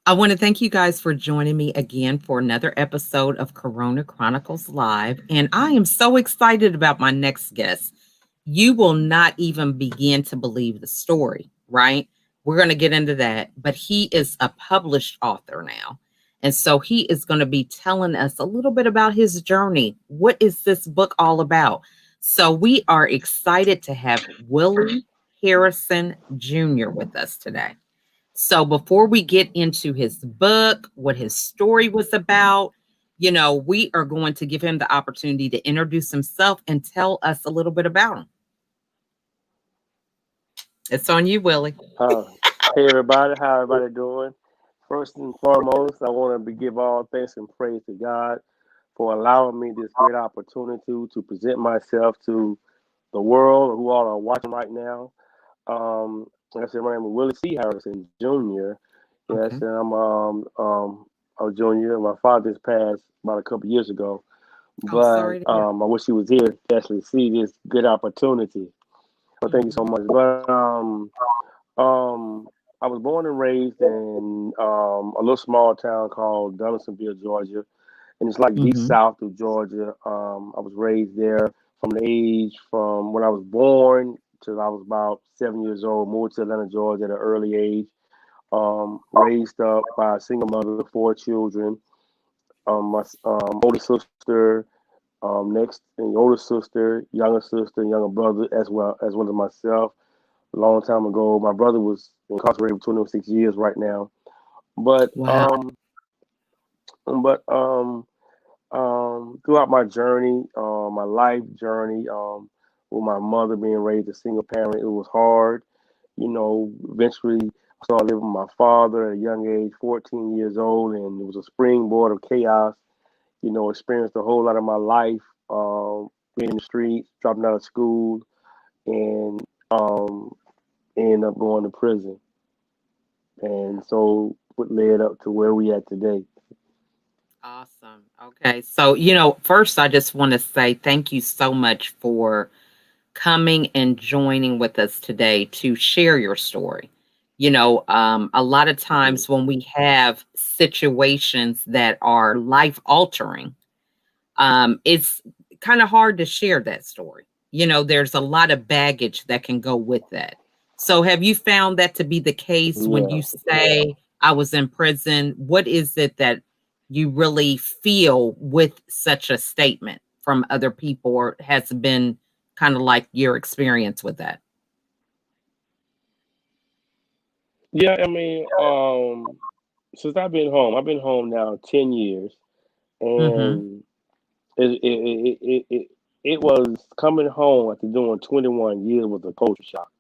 I want to thank you guys for joining me again for another episode of Corona Chronicles Live. And I am so excited about my next guest. You will not even begin to believe the story, right? We're going to get into that. But he is a published author now. And so he is going to be telling us a little bit about his journey. What is this book all about? So we are excited to have Willie Harrison Jr. with us today. So before we get into his book, what his story was about, we are going to give him the opportunity to introduce himself and tell us a little bit about him. It's on you, Willie. Uh, hey everybody, how everybody doing? First and foremost, I want to give all thanks and praise to God for allowing me this great opportunity to present myself to the world who all are watching right now. Like I said, my name is Willie C. Harrison Jr. Yes, Okay. and I'm a junior. My father just passed about a couple years ago, Oh, but sorry to hear. I wish he was here to actually see this good opportunity. Well, thank you so Mhm. much. Um, I was born and raised in a little small town called Donaldsonville, Georgia, and it's like deep Mhm. south of Georgia. I was raised there from when I was born till I was about 7 years old. Moved to Atlanta, Georgia at an early age. Raised up by a single mother, four children. My older sister, next, and older sister, younger brother, as well as myself. A long time ago. My brother was incarcerated for 26 years right now. But Wow. um, throughout my journey, my life journey, with my mother being raised a single parent, it was hard. Eventually I started living with my father at a young age, 14 years old, and it was a springboard of chaos. Experienced a whole lot of my life, being in the streets, dropping out of school, and um, ended up going to prison. And so what led up to where we at today. Awesome. Okay. So, first I just want to say thank you so much for coming and joining with us today to share your story. A lot of Mhm. times when we have situations that are life altering, it's kind of hard to share that story. There's a lot of baggage that can go with that. So, have you found that to be the case when Yeah. you say, I was in prison? What is it that you really feel with such a statement from other people, or has been kind of like your experience with that? Yeah, I mean, since I've been home now 10 years, Hmm. and it was coming home after doing 21 years was a culture shock.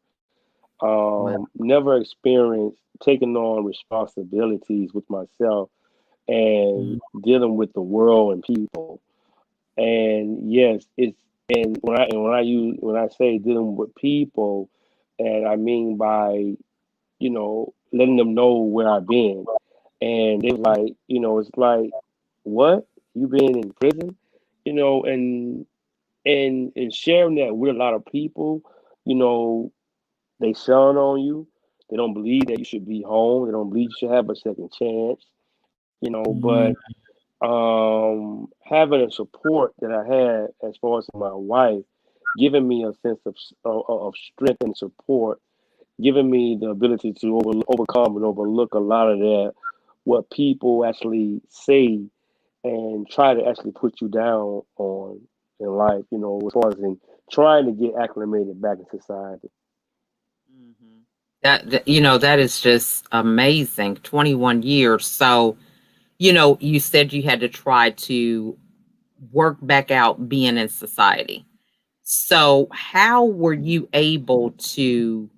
Wow. Never experienced taking on responsibilities with myself and Mhm. dealing with the world and people. And yes, it's and when I say dealing with people, and I mean by letting them know where I've been, and they was like, it's like, what, you been in prison, and sharing that with a lot of people, you know, they shun on you. They don't believe that you should be home. They don't believe you should have a second chance, Mm. but having a support that I had as far as my wife, giving me a sense of strength and support, giving me the ability to overcome and overlook a lot of that, what people actually say and try to actually put you down on in life, as far as in trying to get acclimated back in society. Mhm. That is just amazing. 21 years. So, you said you had to try to work back out being in society. So, how were you able to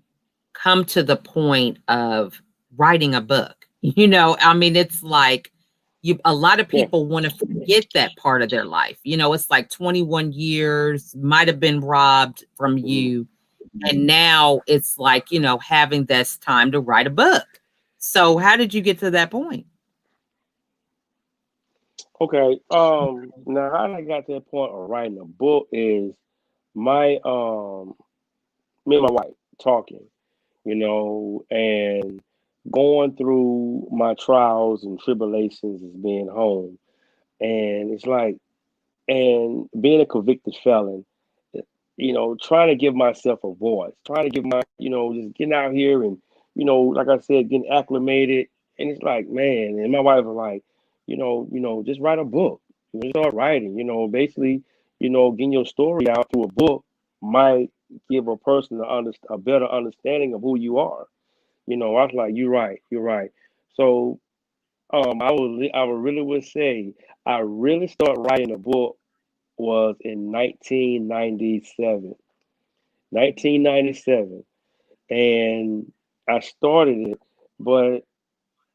come to the point of writing a book? I mean, it's like a lot of Yeah. people want to forget that part of their life. It's like 21 years might have been robbed from Mhm. you, and now it's like, having this time to write a book. So how did you get to that point? Okay. Now how I got to that point of writing a book is my me and my wife talking, and going through my trials and tribulations as being home. And it's like, and being a convicted felon, trying to give myself a voice, trying to give just getting out here and, like I said, getting acclimated. And it's like, man, and my wife was like, just write a book. Start writing, basically, getting your story out through a book might give a person a better understanding of who you are. I was like, you're right. So I would really would say I really started writing a book was in 1997. 1997. And I started it, but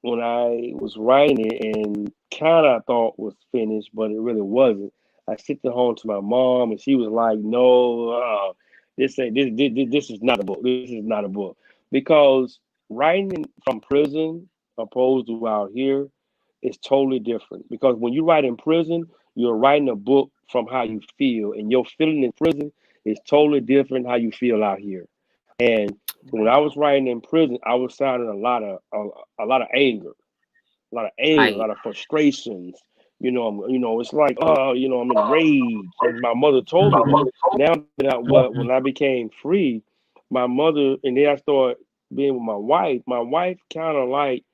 when I was writing it and kind of thought was finished, but it really wasn't. I sent it home to my mom, and she was like, "No, this ain't this is not a book. This is not a book because writing from prison opposed to out here is totally different. Because when you write in prison, you're writing a book from how you feel, and your feeling in prison is totally different how you feel out here. And when I was writing in prison, I was sounding a lot of anger, a lot of anger, a Right. lot of frustrations. It's like, I'm enraged. And my mother told me that. Now that when I became free, my mother and then I started being with my wife. My wife kind of like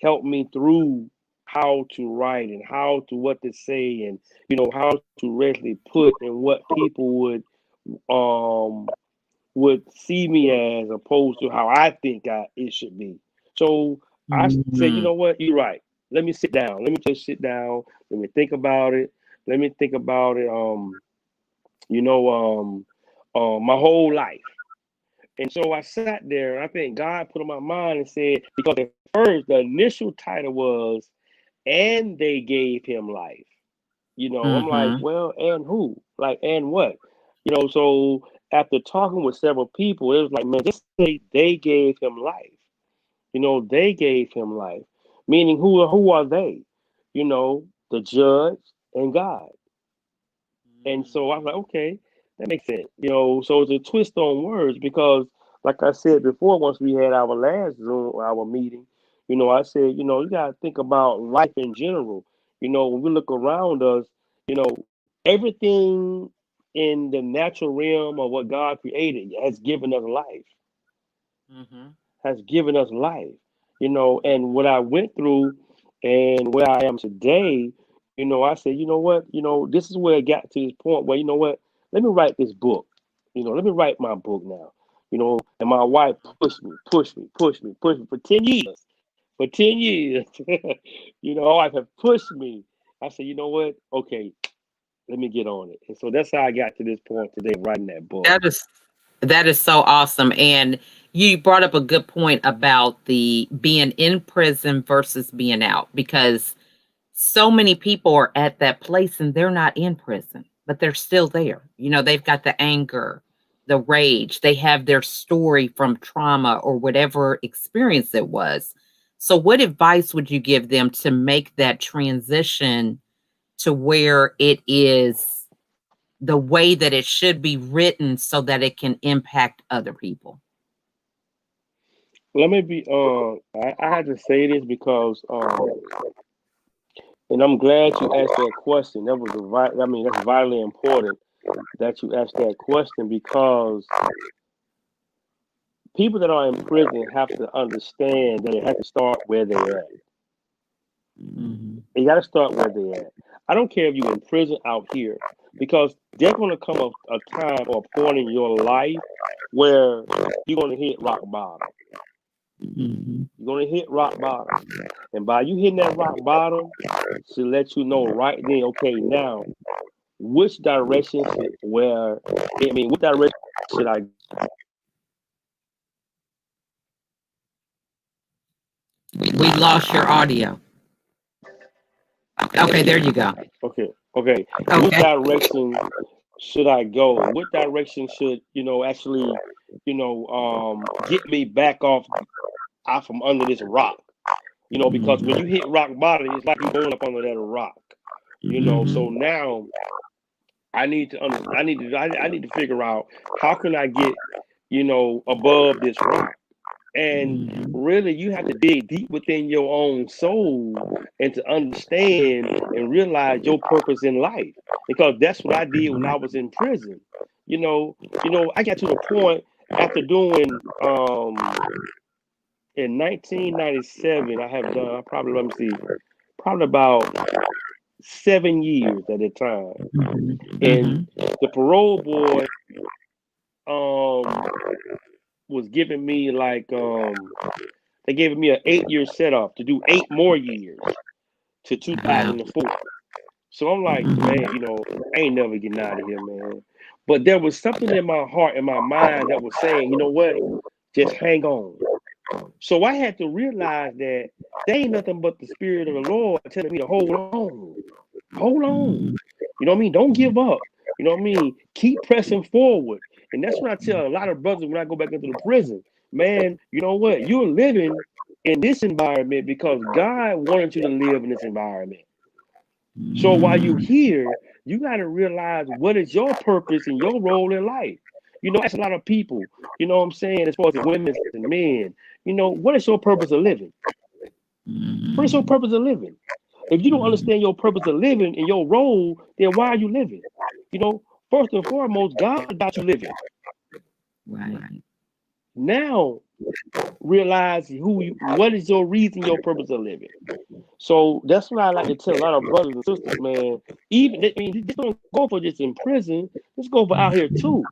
helped me through how to write and how to what to say and how to actually put and what people um would see me as opposed to how I think it should be. So I said, you know Mhm. what, you're right. Let me sit down. Let me just sit down. Let me think about it. Let me think about it. You know, my whole life. And so I sat there, and I think God put on my mind and said, because at first the initial title was, and they gave him life. I'm like, Mhm. well, and who? Like, and what? So after talking with several people, it was like, man, just say they gave him life. They gave him life. Meaning who are they? The judge and God. And so I was like, okay, that makes sense. So it's a twist on words because, like I said before, once we had our last Zoom, our meeting, I said, you got to think about life in general. When we look around us, everything in the natural realm of what God created has given us life, Mhm. has given us life. And what I went through and where I am today, I said, you know what, this is where it got to this point where, let me write this book. Let me write my book now. And my wife pushed me for 10 years. For 10 years. My wife have pushed me. I said, you know what? Okay, let me get on it. And so that's how I got to this point today, writing that book. That is that is so awesome. And you brought up a good point about the being in prison versus being out because so many people are at that place and they're not in prison, but they're still there. They've got the anger, the rage, they have their story from trauma or whatever experience it was. So, what advice would you give them to make that transition to where it is the way that it should be written so that it can impact other people? Let me be I had to say this because and I'm glad you asked that question. That was that's vitally important that you asked that question because people that are in prison have to understand that they have to start where they're at. Mhm. You got to start where they're at. I don't care if you're in prison out here because there's going to come a time or a point in your life where you're going to hit rock bottom. Mhm. You're going to hit rock bottom. And by you hitting that rock bottom, to let you know right then, okay, now which direction should where I mean, what direction should I We lost your audio. Okay, there you go. okay, which Okay. direction should I go? What direction should, actually, get me back out from under this rock? Because when Mhm. you hit rock bottom, it's like you're going up under that rock. So Mhm. now I need to figure out how can I get, above this rock. And really, you have to dig deep within your own soul and to understand and realize your purpose in life. Because that's what I did when I was in prison. I got to the point after doing in 1997, I have done probably, let me see, probably about 7 years at a time. And the parole board was giving me like they gave me an 8-year set off to do 8 more years to 2004. So I'm like, man, I ain't never getting out of here, man. But there was something in my heart and my mind that was saying, you know what, just hang on. So I had to realize that there ain't nothing but the Spirit of the Lord telling me to hold on. Hold on. You know what I mean? Don't give up. You know what I mean? Keep pressing forward. And that's what I tell a lot of brothers when I go back into the prison. Man, you know what? You're living in this environment because God wanted you to live in this environment. So while you're here, you got to realize what is your purpose and your role in life. That's a lot of people, you know what I'm saying, as far as women and men. What is your purpose of living? What is your purpose of living? If you don't understand your purpose of living and your role, then why are you living? First and foremost, God got you living. Right. Now, realize what is your reason, your purpose of living. So that's what I like to tell a lot of brothers and sisters, man. Just don't go for just in prison. Just go for out here too.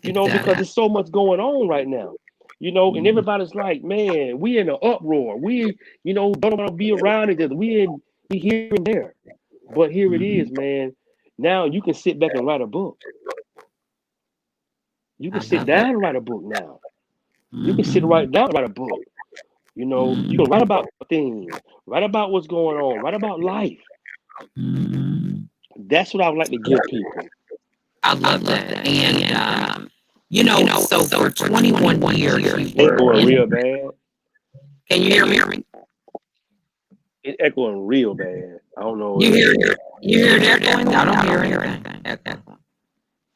Because there's so much going on right now. And everybody's like, man, we in an uproar. We, don't want to be around each other. We here and there. But here it is, man. Now you can sit back and write a book. You can sit down and write a book now. You can sit right down and write a book. You can write about things, write about what's going on, write about life. That's what I would like to give people. I love that. And, so for 21 years, you were echoing real bad. Can you hear me? It's echoing real bad. I don't know. You hear it echoing? I don't hear anything.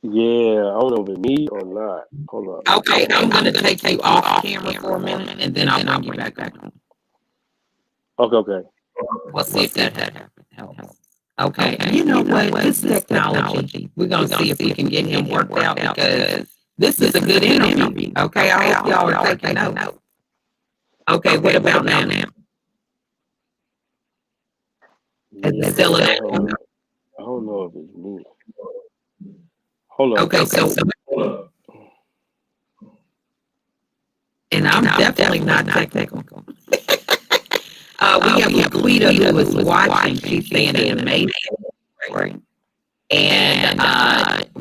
Yeah, I don't know if it's me or not. Hold on. Okay, I'm going to take you off camera for a minute, and then I'll bring you back on. Okay. We'll see if that helps. Okay, you know what? This technology, we're going to see if we can get him worked out because this is a good interview. Okay, I hope y'all are taking notes. Okay, what about now? Is it still an echo? I don't know if it's me. Hold on. Okay, so and I'm definitely not technical. We have Laquita who is watching. She's saying an amazing story. And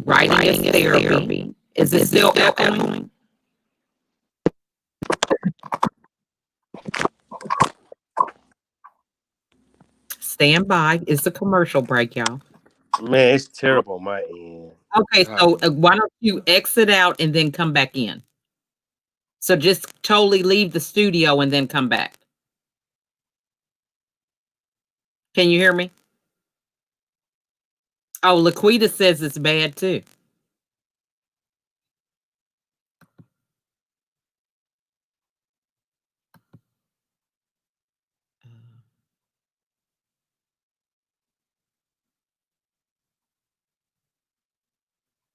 writing is therapy. Is it still echoing? Stand by. It's a commercial break, y'all. Man, it's terrible on my end. Okay, so why don't you exit out and then come back in? So just totally leave the studio and then come back. Can you hear me? Oh, Laquita says it's bad too.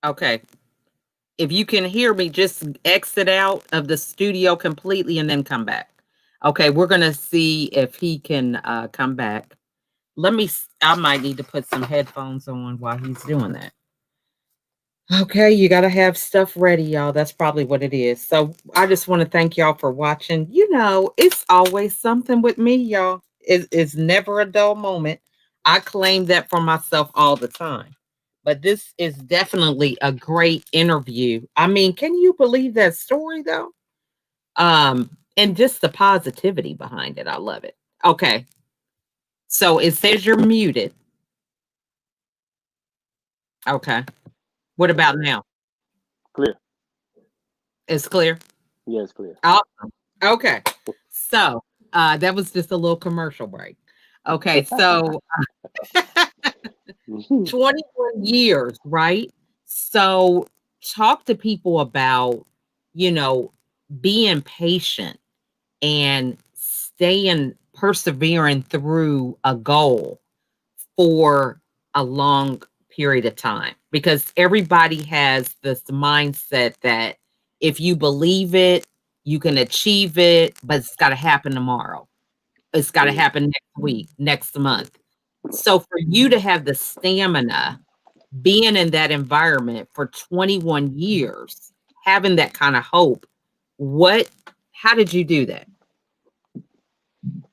Okay. If you can hear me, just exit out of the studio completely and then come back. Okay, we're going to see if he can come back. I might need to put some headphones on while he's doing that. Okay, you got to have stuff ready, y'all. That's probably what it is. So I just want to thank y'all for watching. It's always something with me, y'all. It's never a dull moment. I claim that for myself all the time. But this is definitely a great interview. I mean, can you believe that story though? And just the positivity behind it. I love it. Okay. So it says you're muted. Okay. What about now? Clear. It's clear? Yeah, it's clear. Awesome. Okay. So that was just a little commercial break. Okay. So 21 years, right? So talk to people about, being patient and staying persevering through a goal for a long period of time, because everybody has this mindset that if you believe it, you can achieve it, but it's got to happen tomorrow. It's got to Mm. happen next week, next month. So for you to have the stamina, being in that environment for 21 years, having that kind of hope, what, how did you do that?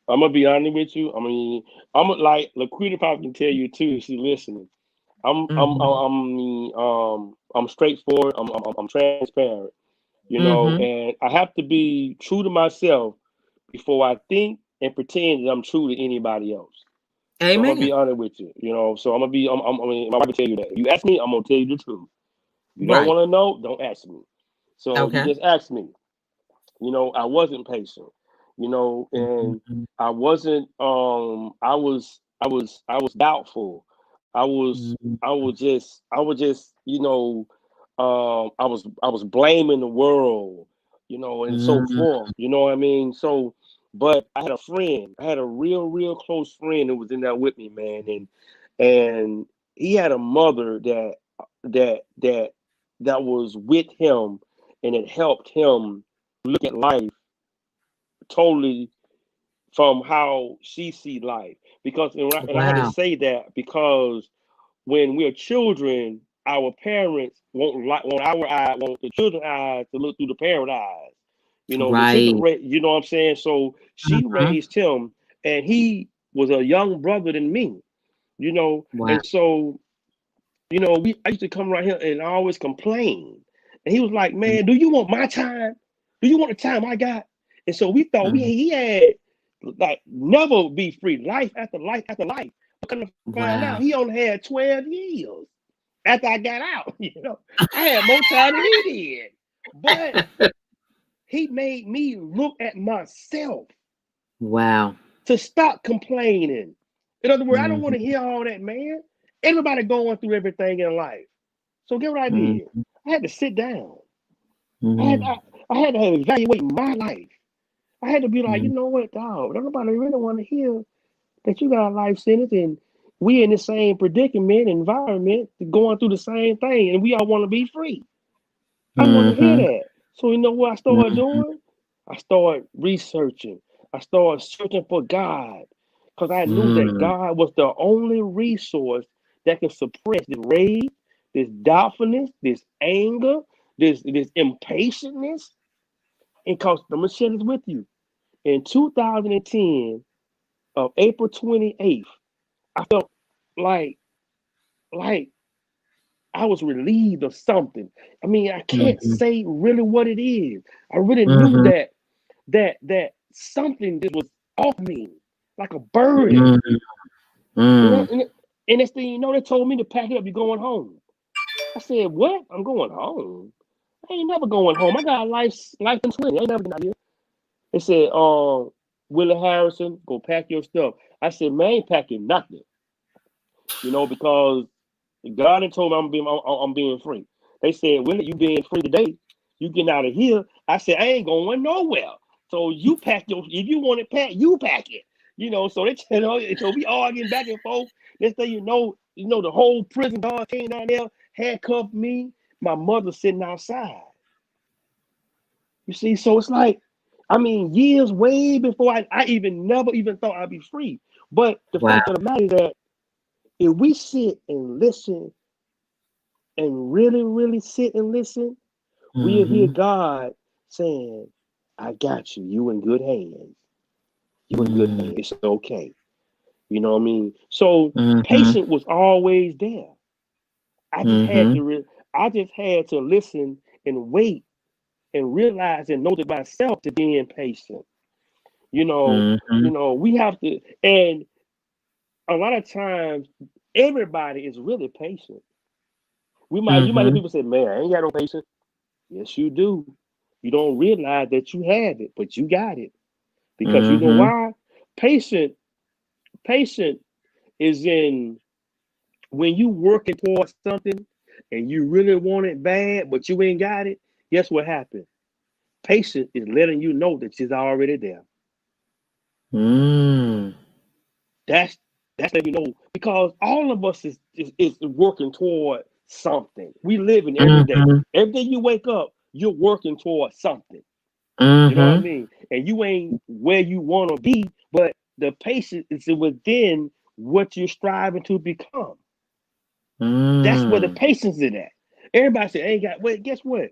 I'm gonna be honest with you. I mean, I'm like Laquita probably can tell you too if she's listening. Mhm. I'm straightforward. I'm transparent. You know, Mhm. and I have to be true to myself before I think and pretend that I'm true to anybody else. So I'm gonna be Amen. honest with you. You know, so I'm gonna be. I mean, my wife will tell you that. If you ask me, I'm gonna tell you the truth. If you don't Right. want to know, don't ask me. So you Okay. just ask me. You know, I wasn't patient. You know, and Mhm. I wasn't. I was doubtful. Mhm. I was just. You know, I was blaming the world. You know, and so Mhm. forth. You know what I mean? So, but I had a friend. I had a real close friend who was in there with me, man, and he had a mother that that that was with him, and it helped him look at life totally from how she see life. Because and I had to Wow. say that because when we're children, our parents want our eye, want the children's eyes to look through the parent eyes. You know, the children, Right. you know what I'm saying. So she Mhm. raised him, and he was a young brother than me. You know, Wow. and so I used to come right here and I always complain. And he was like, "Man, do you want my time? Do you want the time I got?" And so we thought Mhm. he had like never be free, life after life after life. But come to find out, Wow. he only had 12 years after I got out. I had more time than he did. But he made me look at myself Wow. to stop complaining. In other words, I don't want to Mhm. hear all that, man. Everybody going through everything in life. So get what I did. Mhm. I had to sit down. I had Mhm. I, I had to evaluate my life. I had to be like, you Mhm. know what, dog? Don't nobody really want to hear that you got a life sentence and we in the same predicament environment, going through the same thing, and we all want to be free. I want to hear Mhm. that. So you know what I started Mhm. doing? I started researching. I started searching for God because I knew that Mhm. God was the only resource that can suppress this rage, this doubtfulness, this anger, this impatientness. And cause I'm gonna share this with you. In 2010, of April 28th, I felt like like I was relieved of something. I mean, I can't Mhm. say really what it is. I really knew Mhm. that something that was off me, like a burden. Mhm. And that, Mm. and, and next thing you know, they told me to pack it up. You're going home. I said, "What? I'm going home? I ain't never going home. I got life in 20. I ain't never getting out here." They said, Willie Harrison, go pack your stuff." I said, "Man, I ain't packing nothing." Because God had told me I'm being free. They said, "Willie, you being free today. You getting out of here." I said, "I ain't going nowhere. So you pack if you want it packed, you pack it." So so we arguing back and forth. Next thing the whole prison guard came down there, handcuffed me. My mother sitting outside. You see, so it's like, I mean, years way before I even never even thought I'd be free. But the Wow. fact of the matter is that if we sit and listen and really, really sit and listen, we'll hear Mhm. God saying, "I got you. You in good hands. You in good Mm. hands. It's okay." You know what I mean? So Mhm. patience was always there. I just had Mhm. to I just had to listen and wait and realize and know to myself to be impatient. You know, Mhm. we have to, and a lot of times everybody is really patient. You might hear Mhm. people say, "Man, I ain't got no patience." Yes, you do. You don't realize that you have it, but you got it. Because you know Mhm. why? Patient, patient is in when you working towards something and you really want it bad, but you ain't got it. Guess what happened? Patience is letting you know that she's already there. Mm. That's that's letting you know, because all of us is working toward something. We living every day. Mhm. Every day you wake up, you're working toward something. You know what I Mhm. mean? And you ain't where you want to be, but the patience is within what you're striving to become. That's where the Mm. patience is at. Everybody say, ain't got, well, guess what?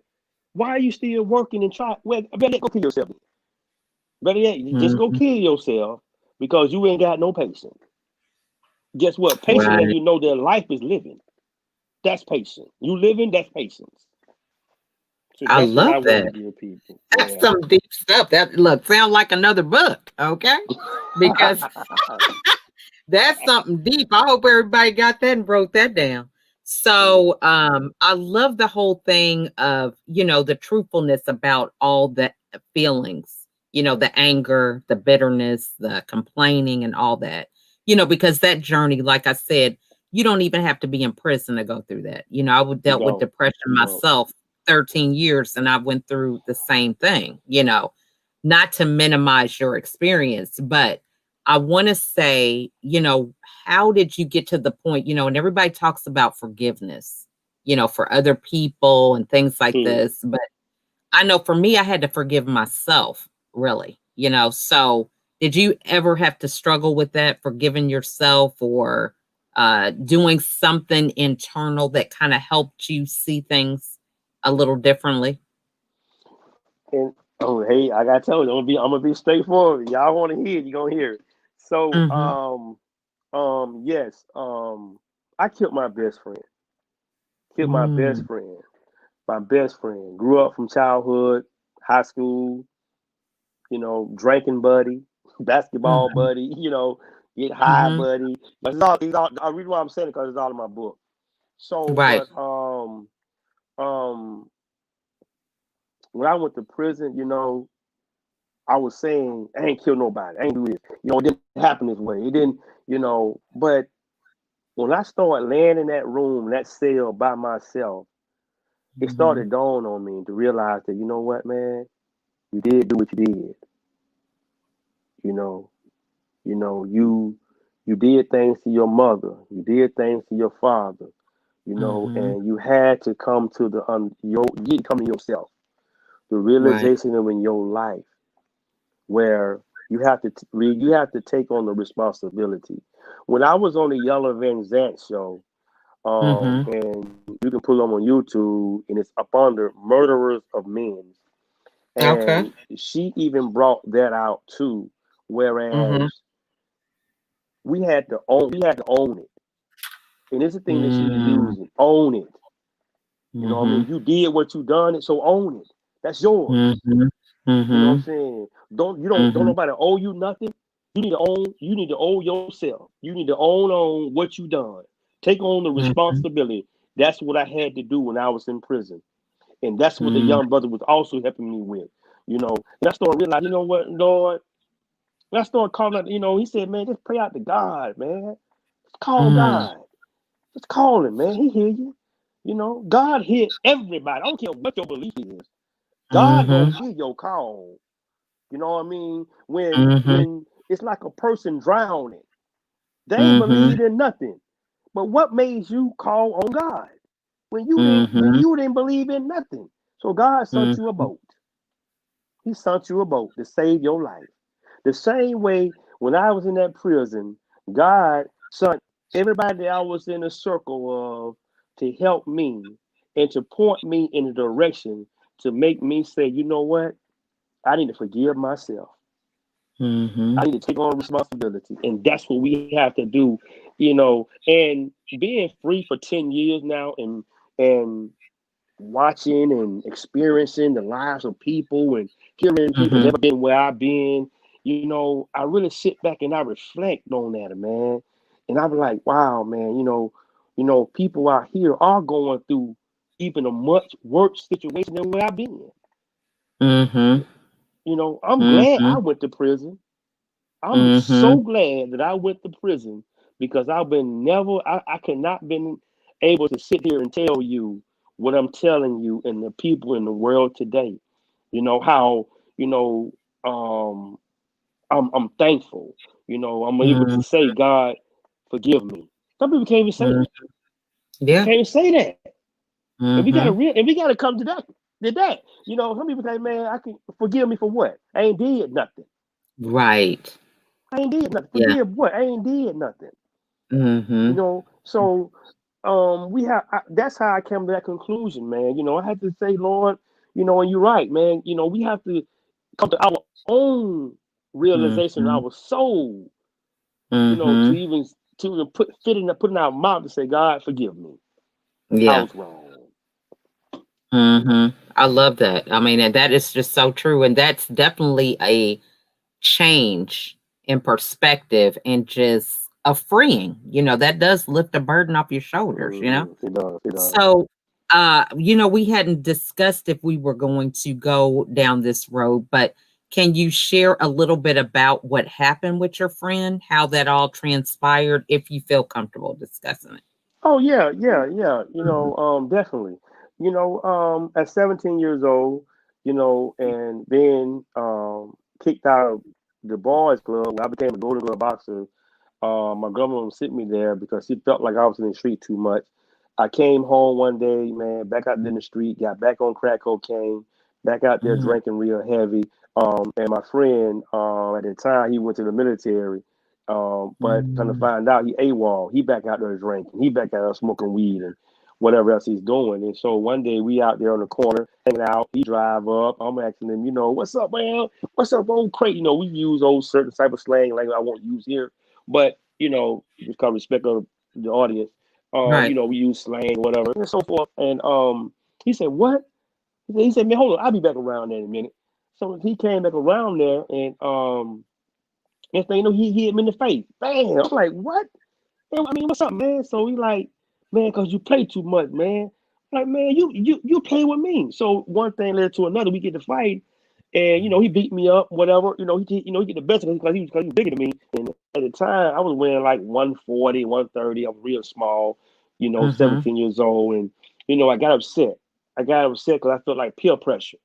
Why are you still working and trying? Well, better yet, go kill yourself. Better yet, you just go Mhm. kill yourself because you ain't got no patience. Guess what? Patience let Right. you know that life is living. That's patience. You living, that's patience. So I that's what love I want to that. give people. That's Yeah. some deep stuff. That look sound like another book, okay? Because that's something deep. I hope everybody got that and wrote that down. So I love the whole thing of, the truthfulness about all the feelings, the anger, the bitterness, the complaining and all that. Because that journey, like I said, you don't even have to be in prison to go through that. I You dealt with don't. depression You don't. myself 13 years and I went through the same thing. Not to minimize your experience, but I want to say, how did you get to the point, and everybody talks about forgiveness, for other people and things like Hmm. this. But I know for me, I had to forgive myself, really, So did you ever have to struggle with that, forgiving yourself or doing something internal that kind of helped you see things a little differently? And oh, hey, I gotta tell you, I'm gonna be straightforward. Y'all want to hear it, you gonna hear it. So, Mm-hmm. yes, I killed my best friend. Killed my best Mm, friend. My best friend. Grew up from childhood, high school, drinking buddy, basketball mm-hmm. buddy, get high Mm-hmm. buddy. But it's all. I read why I'm saying it because it's all in my book. So, Right. but um, when I went to prison, I was saying I ain't kill nobody. I ain't do this. It didn't happen this way. It didn't. But when I started laying in that room, that cell by myself, it Mhm. started dawning on me to realize that what, man, you did do what you did. You know, you did things to your mother, you did things to your father, Mhm. and you had to come to you had to come to yourself, the Right. realization of in your life where you have to take on the responsibility. When I was on the Yellow Van Zant show, Mhm. and you can pull them on YouTube, and it's up under Murderers of Men, Okay. and she even brought that out too. Mhm. Whereas we had to own it. And it's the thing that she's Mm. using. Own it. You know what I mean? Mhm. You did what you done it, so own it. That's yours. Mhm. You know what I'm Mhm. saying? Don't Mhm. nobody owe you nothing. You need to own yourself. You need to own what you done. Take on the Mhm. responsibility. That's what I had to do when I was in prison. And that's what the Mm. young brother was also helping me with. And I started realizing, you know what, Lord, and I started calling out, he said, man, just pray out to God, man. Just call Mm. God. Just call him, man. He hear you. God hear everybody. I don't care what your belief is. God gonna Mhm. hear your call. You know what I mean? When Mhm. when it's like a person drowning, they ain't Mhm. believed in nothing. But what made you call on God when Mhm. you didn't believe in nothing? So God sent you a Mhm. boat. He sent you a boat to save your life. The same way when I was in that prison, God sent everybody that I was in a circle of to help me and to point me in a direction to make me say, you know what? I need to forgive myself. I Mhm. need to take on responsibility. And that's what we have to do. And being free for 10 years now and watching and experiencing the lives of people and hearing people Mhm. never been where I've been, I really sit back and I reflect on that, man. And I'm like, wow, man, people out here are going through even a much worse situation than where I've been. Mhm. I'm glad I Mhm. went to prison. I'm Mhm. so glad that I went to prison because I could not been able to sit here and tell you what I'm telling you and the people in the world today. You know how, you know, I'm thankful. You know, I'm able to Mhm. say, God, forgive me. Some people can't even say Mhm. that. Yeah. Can't even say that. Mhm. And we gotta come to that. You know, some people say, man, I can forgive me for what? I ain't did nothing. Right. I ain't did nothing. Yeah. Forgive what? I ain't did nothing. You Mhm. know, so that's how I came to that conclusion, man. You know, I had to say, Lord, you know, and you're right, man. You know, we have to come to our own realization, Mhm. our soul, you know, Mhm. to even put in our mouth to say, God, forgive me. I Yeah. was wrong. I love that. I mean, and that is just so true. And that's definitely a change in perspective and just a freeing. That does lift the burden off your shoulders. It does. It does. So, we hadn't discussed if we were going to go down this road, but can you share a little bit about what happened with your friend, how that all transpired, if you feel comfortable discussing it? Oh yeah, yeah, yeah. You Mhm. know, definitely. You know, at 17 years old, you know, and then kicked out of the boys club when I became a Golden Glove boxer. My grandma sent me there because she felt like I was in the street too much. I came home one day, man, back out in the street, got back on crack cocaine, back out there Mhm. drinking real heavy. And my friend, at the time, he went to the military. But kind of Mhm. find out he AWOL. He back out there drinking. He back out there smoking weed and whatever else he's doing. And so one day we out there on the corner hanging out. He drive up. I'm asking him, you know, what's up, man? What's up, old crate? You know, we use old certain type of slang like I won't use here, but you know, just kind of respect of the audience. You Right. know, we use slang, whatever, and so forth. And he said, "What?" He said, "Man, hold on, I'll be back around there in a minute." So he came back around there, and next thing you know, he hit him in the face. Bam! I'm like, "What?" I mean, what's up, man? So he like, "Man, cause you play too much, man." I'm like, man, you play with me. So one thing led to another. We get to fight, and you know he beat me up, whatever. He get the best of me because he was bigger than me. And at the time, I was weighing like 140, 130. I was real small, you know, Mhm. 17 years old, and you know I got upset. I got upset because I felt like peer pressure.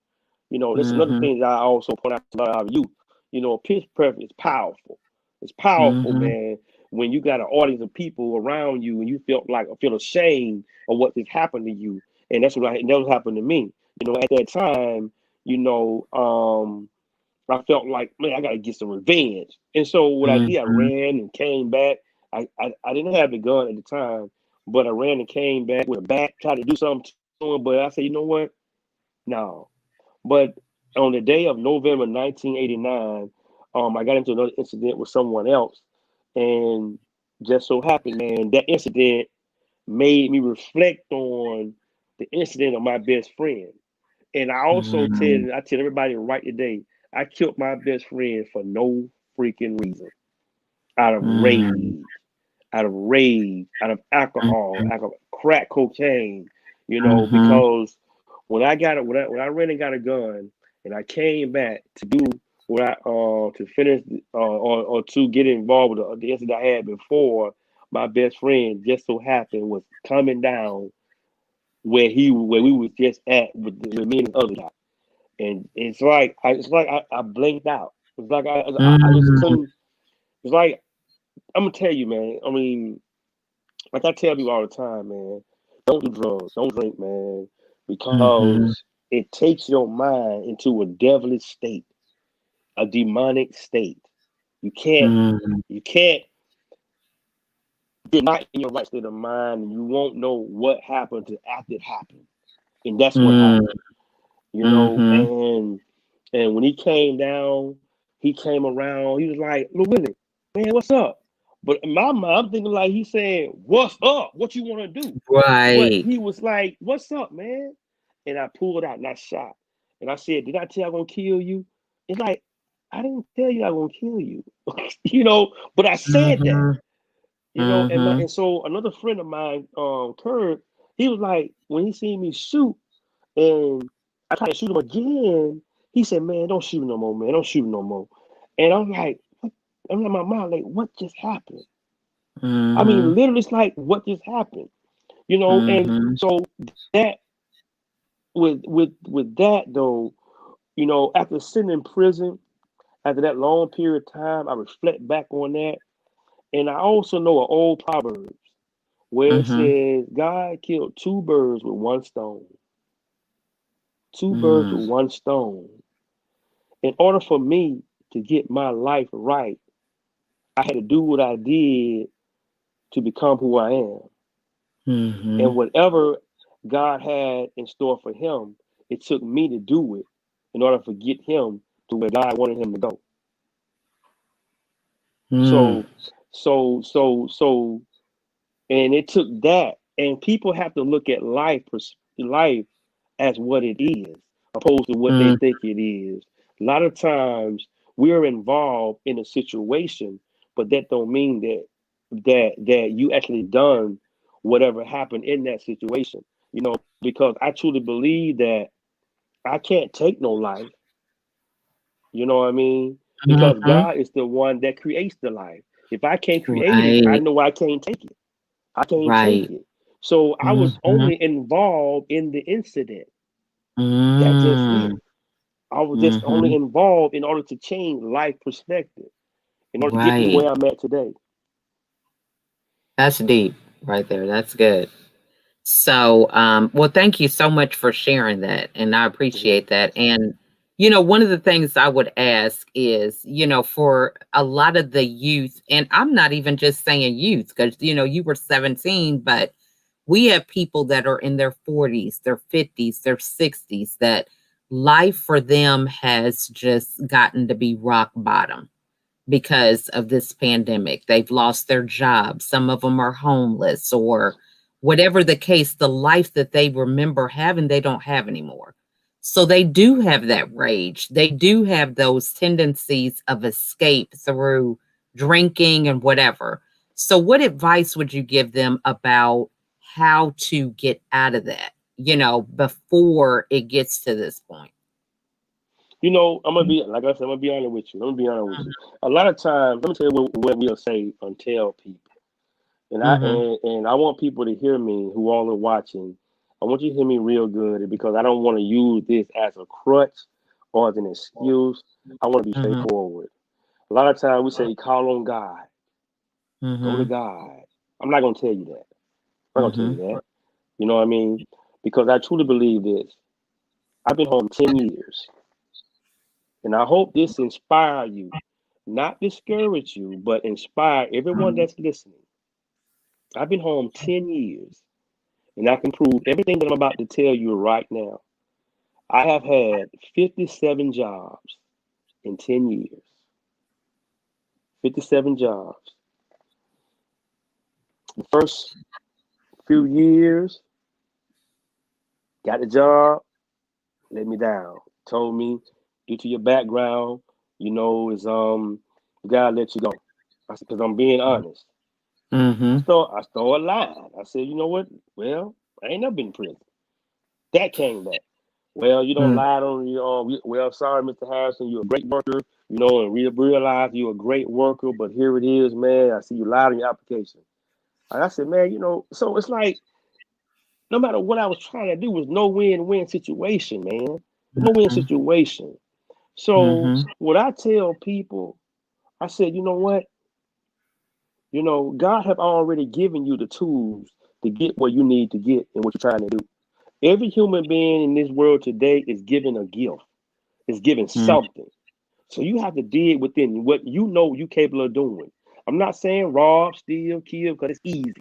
You know, that's another Mhm. thing that I also point out to a lot of youth. You know, peer pressure is powerful. It's powerful, Mhm. man. When you got an audience of people around you and you feel ashamed of what has happened to you, and that was happened to me. You know, at that time, you know, I felt like, man, I got to get some revenge. And so what I did, I Mhm. ran and came back. I didn't have the gun at the time, but I ran and came back with a bat, tried to do something to him. But I said, you know what? No. But on the day of November 1989, I got into another incident with someone else. And just so happened, man, that incident made me reflect on the incident of my best friend. And Mhm. I tell everybody right today, I killed my best friend for no freaking reason. Out of Mhm. out of alcohol, Mhm. out of crack cocaine, you know, Mhm. because when I ran and got a gun and I came back to do what I to finish or to get involved with the incident I had before, my best friend just so happened was coming down where we was just at with me and the other guy. And I blinked out. It's like I just Mhm. couldn't. It's like I'm gonna tell you, man. I mean, like I tell people all the time, man, don't do drugs, don't drink, man, Mhm. because it takes your mind into a devilish state, a demonic state. You can't, Mhm. you can't, you're not in your right state of mind, and you won't know what happened to after it happened, and that's what Mhm. happened, you know. Mhm. And when he came down, he came around. He was like, "Look, Willie, man, what's up?" But in my mind, I'm thinking like he's saying, "What's up? What you want to do?" But Right. he was like, "What's up, man?" And I pulled out and I shot. And I said, "Did I tell you I'm gonna kill you?" It's like, I didn't tell you I'm gonna kill you, you know. But I said that, Mhm. you know. Mhm. And so another friend of mine, Kurt, he was like, when he seen me shoot, and I tried to shoot him again. He said, "Man, don't shoot no more, man. Don't shoot no more." And I'm like, what? I'm in my mind like, what just happened? I mean, Mhm. literally, it's like, what just happened? You know. And Mhm. so that with that though, After sitting in prison, after that long period of time, I reflect back on that. And I also know an old proverb where it Mm-hmm. says God killed two birds with one stone. Two birds Mm, with one stone. In order for me to get my life right, I had to do what I did to become who I am. mm-hmm. And whatever God had in store for him, it took me to do it in order to get him to where God wanted him to go. Mm, So, so, and it took that. And people have to look at life as what it is, opposed to what they mm, think it is. A lot of times we're involved in a situation, but that don't mean that you actually done whatever happened in that situation. Because I truly believe that I can't take no life. You know what I mean? Because mm-hmm. God is the one that creates the life. If I can't create it, I Right, know I can't take it. I can't take right. it. So I was Mm-hmm. only involved in the incident. That's just Mm, it. I was just only mm-hmm. involved in order to change life perspective, in order to get me Right. where I'm at today. That's deep right there. That's good. So, well, thank you so much for sharing that, and I Mhm. appreciate that. And, one of the things I would ask is, for a lot of the youth, and I'm not even just saying youth, because, you were 17, but we have people that are in their 40s, their 50s, their 60s, that life for them has just gotten to be rock bottom because of this pandemic. They've lost their jobs. Some of them are homeless or whatever the case, the life that they remember having, they don't have anymore. So they do have that rage. They do have those tendencies of escape through drinking and whatever. So, what advice would you give them about how to get out of that, before it gets to this point? I'm gonna be like I said. I'm gonna be honest with you. I'm gonna be honest with you. A lot of times, let me tell you what we'll say and tell people. And I Mm-hmm. and I want people to hear me who all are watching. I want you to hear me real good because I don't want to use this as a crutch or as an excuse. I want to be Mm-hmm. straightforward. A lot of times we say call on God, go to Mm-hmm. God. I'm not gonna tell you that. I'm not gonna tell Mm-hmm. you that. You know what I mean? Because I truly believe this. I've been home 10 years, and I hope this inspire you, not discourage you, but inspire everyone that's listening. I've been home 10 years. And I can prove everything that I'm about to tell you right now. I have had 57 jobs in 10 years. 57 jobs. The first few years, got the job, let me down. Told me, due to your background, we gotta let you go. I said, because I'm being honest. Mm-hmm. I started lying. I said, you know what? Well, I ain't never been in prison. That came back. Well, you don't Mm, lie on your well, sorry, Mr. Harrison, you're a great worker, and we realize you're a great worker, but here it is, man. I see you lied on your application. And I said, man, so it's like no matter what I was trying to do was no win-win situation, man. No win mhm, situation. So mhm, what I tell people, I said, you know what? God have already given you the tools to get what you need to get and what you're trying to do. Every human being in this world today is given a gift. Is given mm, something. So you have to dig within what you know you're capable of doing. I'm not saying rob, steal, kill, because it's easy.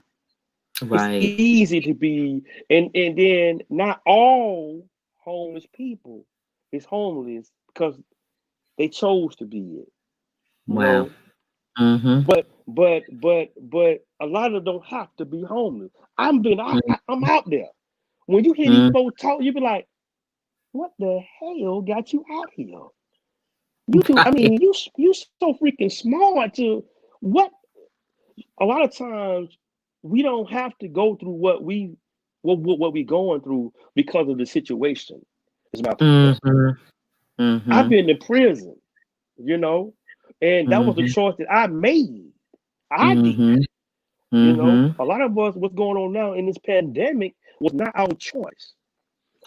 It's right. easy to be, and then not all homeless people is homeless because they chose to be it. You Wow. know, Mhm, but a lot of them don't have to be homeless. I'm mhm, out there. When you hear these mm, folks talk, you be like, what the hell got you out here? I right. mean, you so freaking smart to what? A lot of times we don't have to go through what we going through because of the situation. Is my point. Mhm, I've mhm, been to prison, you know, and that was a mhm, choice that I made. I did. mhm, mhm, A lot of us, what's going on now in this pandemic was not our choice.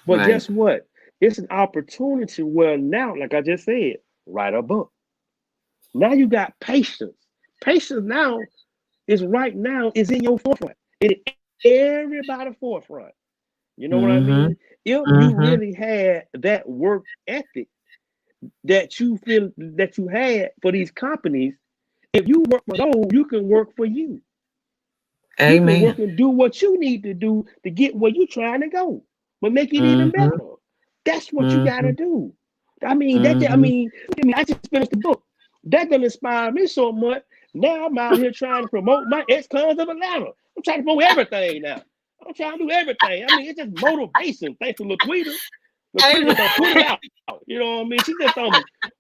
But right. guess what? It's an opportunity where now, like I just said, write a book. Now you got patience. Patience now is right now is in your forefront. In everybody's forefront. You know what I Mm-hmm. mean? If you Mm-hmm. really had that work ethic that you feel that you had for these companies, if you work for those, you can work for you. You can work Amen. and do what you need to do to get where you're trying to go, but make it even Mm-hmm. better. That's what you got to Mm-hmm. do. I mean, Mm-hmm. I just finished the book. That doesn't inspire me so much. Now I'm out here trying to promote my ex-cons of Atlanta. I'm trying to promote everything now. I'm trying to do everything. I mean, it's just motivation. Thanks to Laquita. Laquita Amen. just don't put it out. You know what I mean? She just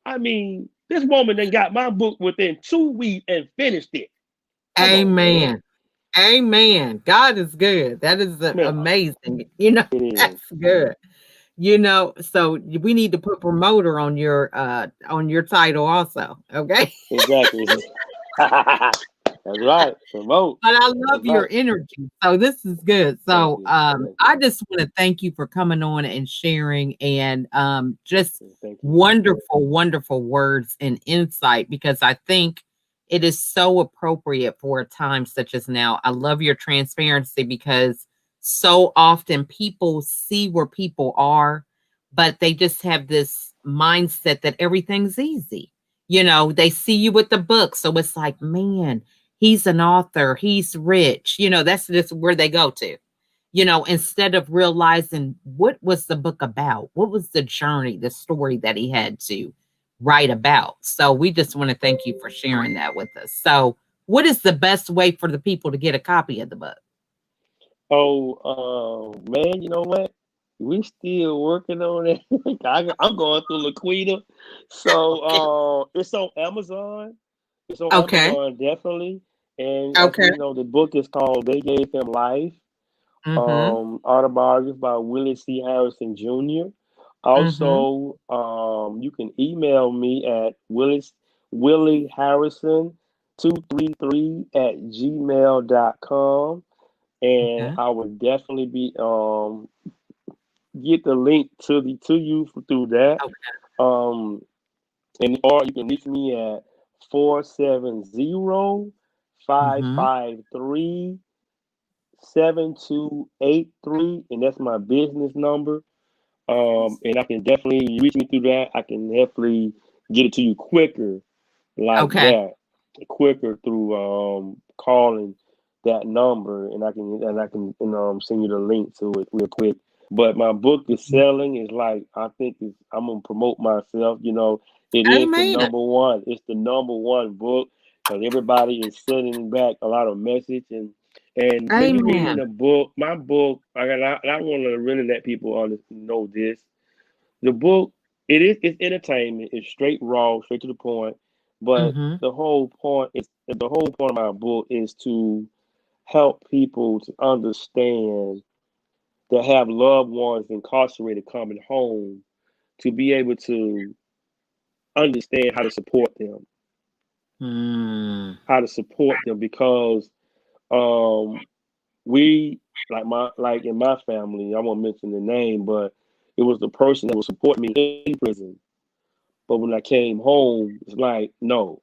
I mean, this woman then got my book within 2 weeks and finished it. Come on, man. Amen. Amen. God is good. That is Man, amazing. it is. That's good. So we need to put promoter on your title also. Okay. Exactly. That's right. Promote. But I That's love your right. energy. So this is good. Thank So you. Thank you. I just want to thank you for coming on and sharing and just Thank you. wonderful, wonderful words and insight because I think it is so appropriate for a time such as now. I love your transparency because so often people see where people are, but they just have this mindset that everything's easy. They see you with the book. So it's like, man, he's an author, he's rich. That's just where they go to. Instead of realizing what was the book about? What was the journey, the story that he had to write about? So we just want to thank you for sharing that with us. So, what is the best way for the people to get a copy of the book? Oh, man, you know what? We still working on it. I'm going through Laquita. So Okay. it's on Amazon. It's on Okay. Amazon, definitely. And Okay. the book is called They Gave Him Life. Mm-hmm. Autobiography by Willie C. Harrison Jr. Mm-hmm. Also, you can email me at Willie Harrison 233 at gmail.com, and Okay. I will definitely be get the link to you through that. Okay. Um, and or you can reach me at 470 five Mm-hmm. five three 7283, and that's my business number. And I can definitely reach me through that. I can definitely get it to you quicker like Okay. that, quicker through calling that number, and I can send you the link to it real quick. But my book is selling. It's like I'm gonna promote myself. It is the Amen. number one. It's the number one book because everybody is sending back a lot of message and when you're reading Amen. a book, my book, I want to really let people know this. The book, it's entertainment. It's straight raw, straight to the point. But Mm-hmm. the whole point of my book is to help people to understand that have loved ones incarcerated coming home to be able to understand Mm. how to support them because um we like in my family, I won't mention the name, but it was the person that was supporting me in prison. But when I came home, it's like no,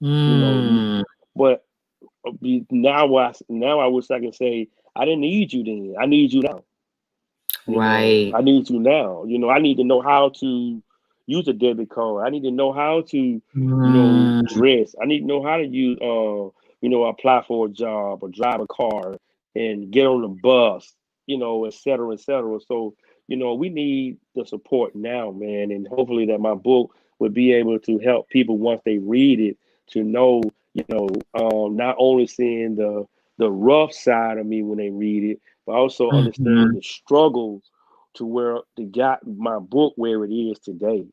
you know. Mm. But now I wish I can say I didn't need you then. I need you now. Right. I need you now. I need to know how to use a debit card. I need to know how to, Mm. dress. I need to know how to use, apply for a job or drive a car and get on the bus, et cetera, et cetera. So, we need the support now, man. And hopefully that my book would be able to help people once they read it to know, not only seeing the rough side of me when they read it, but also understand Mhm. the struggle to where they got my book where it is today.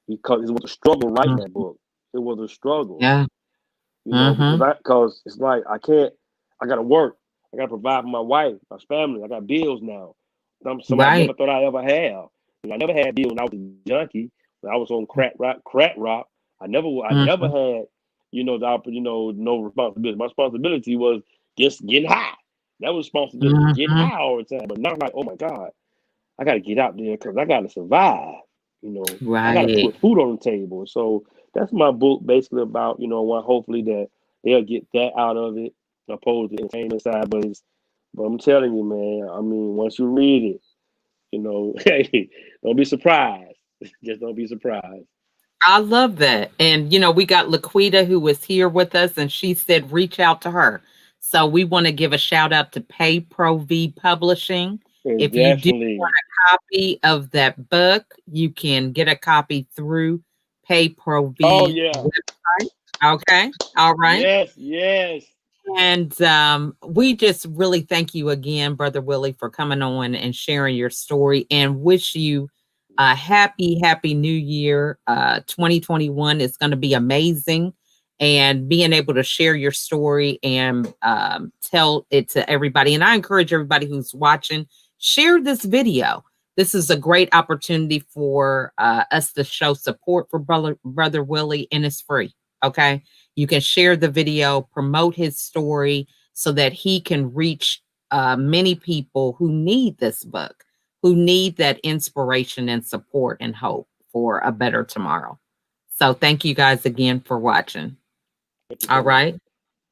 Because it was a struggle writing that Mhm. book. It was a struggle, Yeah. because Mhm. it's like I gotta work. I gotta provide for my wife, my family. I got bills now. I'm somebody I Right. never thought I ever have. I never had bills when I was a junkie. When I was on crack rock. I never Mhm. had, no responsibility. My responsibility was just getting high. That was responsibility, getting Mhm. high all the time. But now I'm like, oh my God, I got to get out there because I got to survive. You know, I got to Right. put food on the table. So that's my book basically about. You know, one hopefully that they'll get that out of it, opposed to the entertainment side. But I'm telling you, man. I mean, once you read it, you know, hey, don't be surprised. Just don't be surprised. I love that. And, we got Laquita who was here with us, and she said, reach out to her. So we want to give a shout out to Pay Pro V Publishing. And If you do definitely. want a copy of that book, you can get a copy through Pay Pro Oh V yeah. website. Okay. All right. Yes. Yes. And we just really thank you again, Brother Willie, for coming on and sharing your story, and wish you a happy new year. 2021 is going to be amazing. And being able to share your story and tell it to everybody. And I encourage everybody who's watching, share this video. This is a great opportunity for us to show support for Brother Willie, and it's free. Okay. You can share the video, promote his story so that he can reach many people who need this book, who need that inspiration and support and hope for a better tomorrow. So thank you guys again for watching. Thank you All so much. right.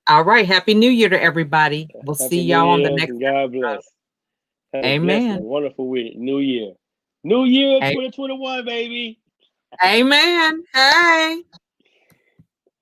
All right. Happy New Year to everybody. We'll see Happy New y'all on the Year's next and God episode. bless. Have a blessed and Amen. wonderful week. New Year. New Year A- 2021, baby. Amen. Hey.